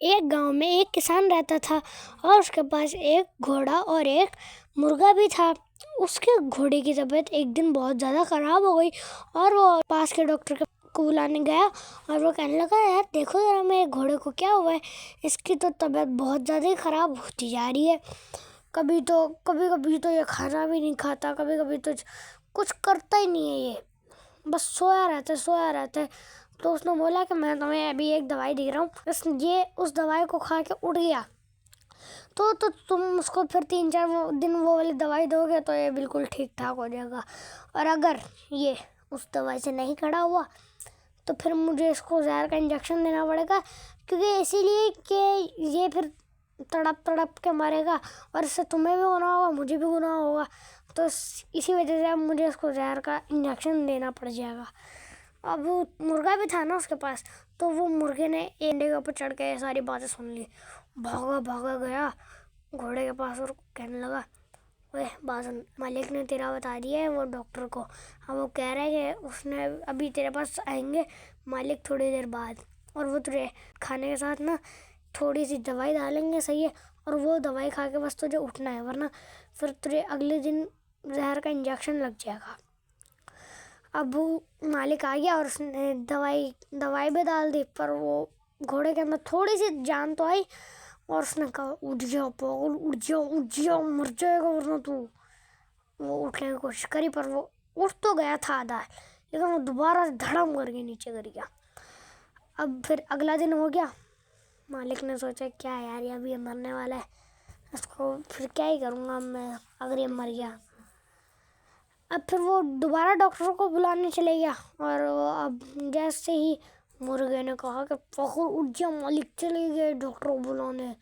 ایک گاؤں میں ایک کسان رہتا تھا اور اس کے پاس ایک گھوڑا اور ایک مرغا بھی تھا۔ اس کے گھوڑے کی طبیعت ایک دن بہت زیادہ خراب ہو گئی اور وہ پاس کے ڈاکٹر کو بلانے گیا اور وہ کہنے لگا یار دیکھو ذرا میرے گھوڑے کو کیا ہوا ہے، اس کی تو طبیعت بہت زیادہ ہی خراب ہوتی جا رہی ہے، کبھی کبھی تو یہ کھانا بھی نہیں کھاتا، کبھی کبھی تو کچھ کرتا ہی نہیں ہے، یہ بس سویا رہتا ہے۔ تو اس نے بولا کہ میں تمہیں ابھی ایک دوائی دے رہا ہوں، یہ اس دوائی کو کھا کے اٹھ گیا تو تم اس کو پھر 3-4 دن وہ والی دوائی دو گے تو یہ بالکل ٹھیک ٹھاک ہو جائے گا، اور اگر یہ اس دوائی سے نہیں کھڑا ہوا تو پھر مجھے اس کو زہر کا انجیکشن دینا پڑے گا، کیونکہ اسی لیے کہ یہ پھر تڑپ کے مرے گا اور اس سے تمہیں بھی گناہ ہوگا مجھے بھی گناہ ہوگا، تو اسی وجہ سے اب مجھے اس کو زہر کا انجیکشن دینا پڑ جائے گا۔ اب مرغا بھی تھا نا اس کے پاس، تو وہ مرغے نے اینڈے کے اوپر چڑھ کے یہ ساری باتیں سن لی، بھاگا گیا گھوڑے کے پاس اور کہنے لگا اوے بازن، مالک نے تیرا بتا دیا ہے وہ ڈاکٹر کو، اب وہ کہہ رہا ہے کہ اس نے ابھی تیرے پاس آئیں گے مالک تھوڑی دیر بعد، اور وہ تجھے کھانے کے ساتھ نا تھوڑی سی دوائی ڈالیں گے، صحیح ہے، اور وہ دوائی کھا کے بس تجھے اٹھنا ہے، ورنہ پھر تجھے اگلے دن زہر کا انجیکشن لگ جائے گا۔ اب مالک آ گیا اور اس نے دوائی بھی ڈال دی، پر وہ گھوڑے کے اندر تھوڑی سی جان تو آئی، اور اس نے کہا اٹھ جا پاگل، اٹھ جا مر جائے گا ورنہ تو۔ وہ اٹھنے کی کوشش کری پر وہ اٹھ تو گیا تھا آدھا، لیکن وہ دوبارہ دھڑم کر کے نیچے گر گیا۔ اب پھر اگلا دن ہو گیا، مالک نے سوچا کیا یار یہ ابھی مرنے والا ہے، اس کو پھر کیا ہی کروں گا میں اگر یہ مر گیا۔ اب پھر وہ دوبارہ ڈاکٹر کو بلانے چلے گیا، اور اب جیسے ہی مرغے نے کہا کہ فخر اٹھ جا مالک چلے گئے ڈاکٹر کو بلانے،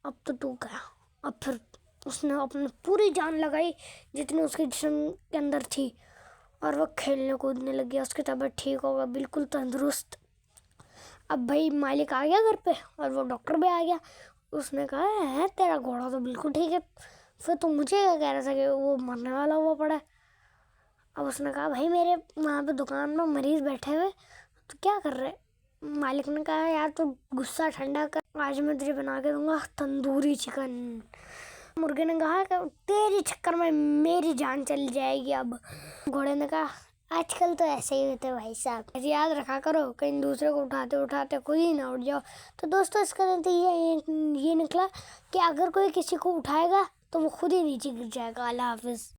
اب تو گیا۔ اب پھر اس نے اپنی پوری جان لگائی جتنی اس کے جسم کے اندر تھی، اور وہ کھیلنے کودنے لگ گیا، اس کی طبیعت ٹھیک ہو گیا، بالکل تندرست۔ اب بھائی مالک آ گیا گھر پہ اور وہ ڈاکٹر بھی آ گیا، اس نے کہا ہے تیرا گھوڑا تو بالکل ٹھیک ہے، پھر تو مجھے کیا کہہ رہا تھا کہ وہ مرنے والا ہوا پڑا ہے۔ اب اس نے کہا بھائی میرے وہاں پہ دکان میں مریض بیٹھے ہوئے تو کیا کر رہے؟ مالک نے کہا یار تو غصہ ٹھنڈا کر، آج میں تجھے بنا کے دوں گا تندوری چکن۔ مرغے نے کہا کہ تیری چکر میں میری جان چل جائے گی اب۔ گھوڑے نے کہا آج کل تو ایسے ہی ہوتے بھائی صاحب، یاد رکھا کرو کہیں دوسرے کو اٹھاتے خود ہی نہ اٹھ جاؤ۔ تو دوستو اس کا نتیجہ یہ نکلا کہ اگر کوئی کسی کو اٹھائے گا تو وہ خود ہی نیچے گر جائے گا۔ اللہ حافظ۔